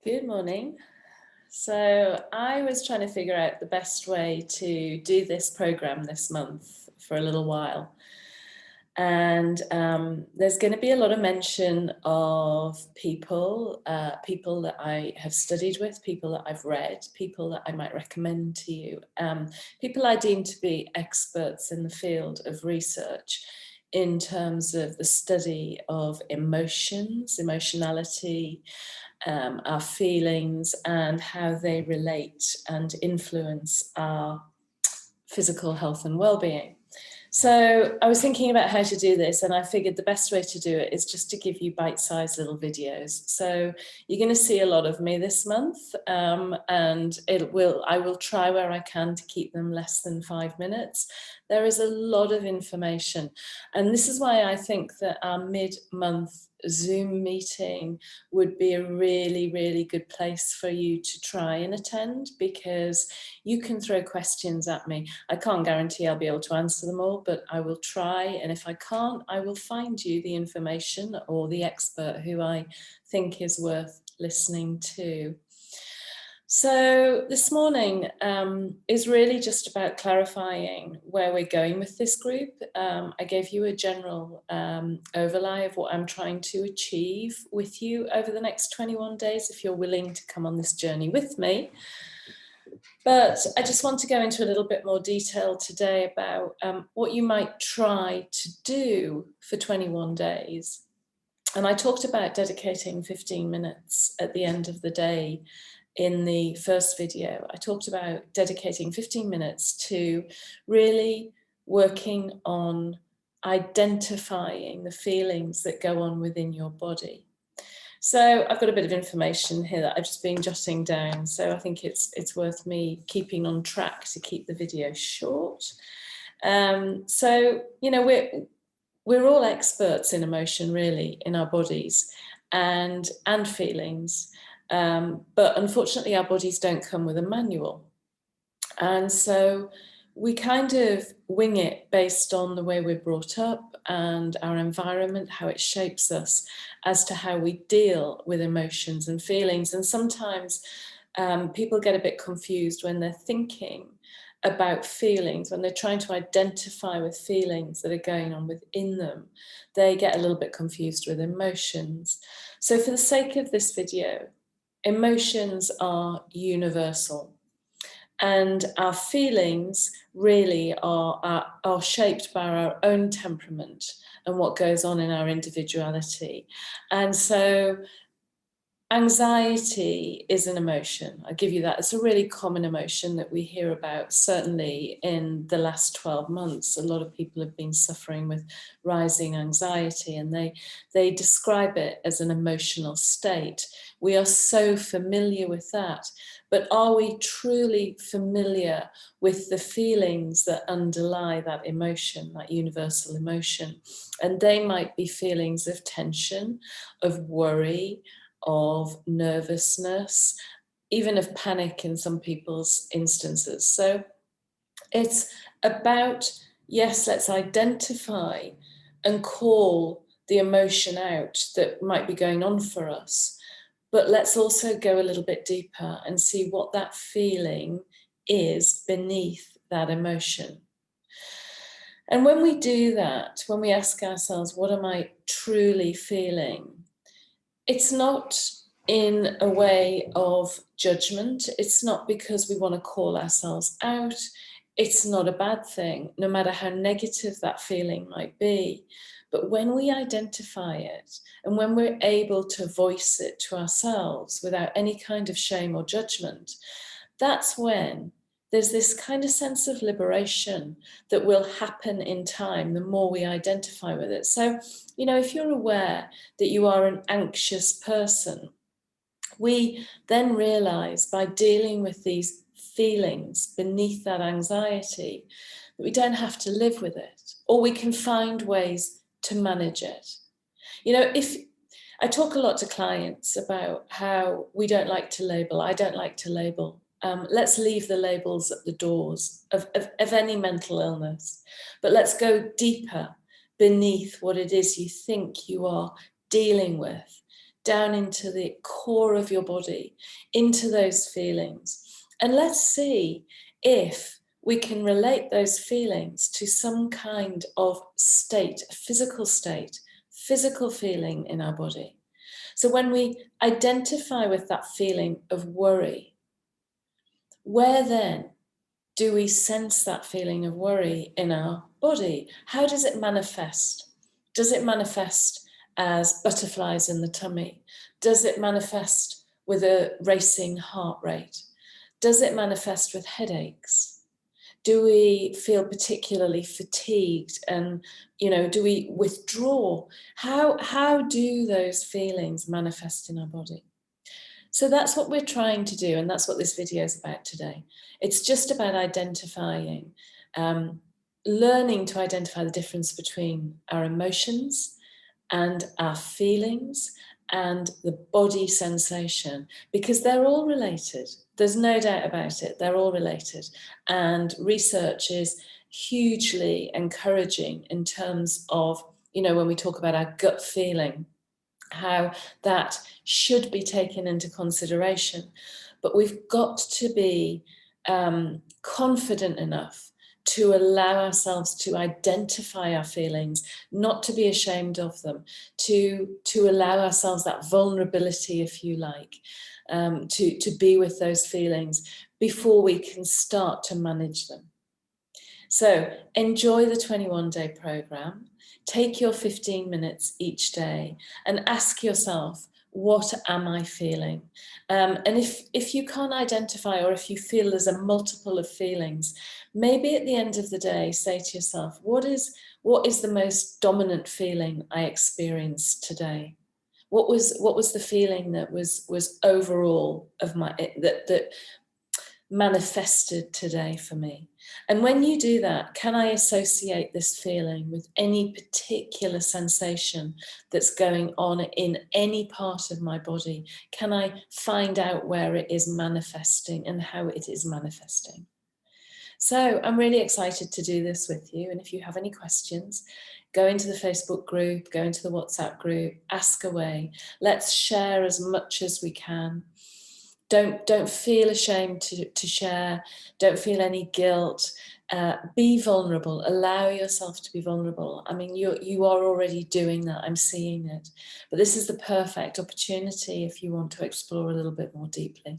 Good morning. So I was trying to figure out the best way to do this program this month for a little while. And there's going to be a lot of mention of people that I have studied with, people that I've read, people that I might recommend to you, people I deem to be experts in the field of research in terms of the study of emotions, emotionality, our feelings, and how they relate and influence our physical health and well-being. So I was thinking about how to do this, and I figured the best way to do it is just to give you bite-sized little videos. So you're going to see a lot of me this month, and I will try where I can to keep them less than 5 minutes. There is a lot of information, and this is why I think that our mid-month Zoom meeting would be a really, really good place for you to try and attend, because you can throw questions at me. I can't guarantee I'll be able to answer them all, but I will try. And if I can't, I will find you the information or the expert who I think is worth listening to. So this morning is really just about clarifying where we're going with this group. I gave you a general overlay of what I'm trying to achieve with you over the next 21 days, if you're willing to come on this journey with me. But I just want to go into a little bit more detail today about what you might try to do for 21 days. And I talked about dedicating 15 minutes at the end of the day in the first video. I talked about dedicating 15 minutes to really working on identifying the feelings that go on within your body. So I've got a bit of information here that I've just been jotting down. So I think it's worth me keeping on track to keep the video short. So, you know, we're all experts in emotion, really, in our bodies and feelings. But unfortunately, our bodies don't come with a manual. And so we kind of wing it based on the way we're brought up and our environment, how it shapes us as to how we deal with emotions and feelings. And sometimes people get a bit confused when they're thinking about feelings, when they're trying to identify with feelings that are going on within them. They get a little bit confused with emotions. So for the sake of this video, emotions are universal. And our feelings really are shaped by our own temperament and what goes on in our individuality. And so anxiety is an emotion. I give you that. It's a really common emotion that we hear about, certainly in the last 12 months. A lot of people have been suffering with rising anxiety, and they describe it as an emotional state. We are so familiar with that, but are we truly familiar with the feelings that underlie that emotion, that universal emotion? And they might be feelings of tension, of worry, of nervousness, even of panic in some people's instances. So it's about, yes, let's identify and call the emotion out that might be going on for us, but let's also go a little bit deeper and see what that feeling is beneath that emotion. And when we do that, when we ask ourselves, what am I truly feeling? It's not in a way of judgment. It's not because we want to call ourselves out. It's not a bad thing, no matter how negative that feeling might be. But when we identify it and when we're able to voice it to ourselves without any kind of shame or judgment, that's when there's this kind of sense of liberation that will happen in time the more we identify with it. So, you know, if you're aware that you are an anxious person, we then realize by dealing with these feelings beneath that anxiety that we don't have to live with it, or we can find ways to manage it. You know, if I talk a lot to clients about how we don't like to label, I don't like to label. Let's leave the labels at the doors of any mental illness, but let's go deeper beneath what it is you think you are dealing with. down into the core of your body, into those feelings. And let's see if we can relate those feelings to some kind of state, a physical state, physical feeling in our body. So when we identify with that feeling of worry, where then do we sense that feeling of worry in our body? How does it manifest? Does it manifest as butterflies in the tummy? Does it manifest with a racing heart rate? Does it manifest with headaches? Do we feel particularly fatigued, and do we withdraw? How do those feelings manifest in our body? So that's what we're trying to do, and that's what this video is about today. It's just about identifying, learning to identify the difference between our emotions and our feelings and the body sensation, because they're all related. There's no doubt about it. They're all related. And research is hugely encouraging in terms of, when we talk about our gut feeling, how that should be taken into consideration. But we've got to be confident enough to allow ourselves to identify our feelings, not to be ashamed of them, to allow ourselves that vulnerability, if you like, to be with those feelings before we can start to manage them. So enjoy the 21-day program. Take your 15 minutes each day and ask yourself, what am I feeling? And if you can't identify, or if you feel there's a multiple of feelings, maybe at the end of the day, say to yourself, what is the most dominant feeling I experienced today? What was the feeling that was overall of my, that manifested today for me? And when you do that, can I associate this feeling with any particular sensation that's going on in any part of my body? Can I find out where it is manifesting and how it is manifesting? So I'm really excited to do this with you. And if you have any questions, go into the Facebook group, go into the WhatsApp group, ask away. Let's share as much as we can. Don't feel ashamed to share. Don't feel any guilt. Be vulnerable. Allow yourself to be vulnerable. I mean, you are already doing that. I'm seeing it. But this is the perfect opportunity if you want to explore a little bit more deeply.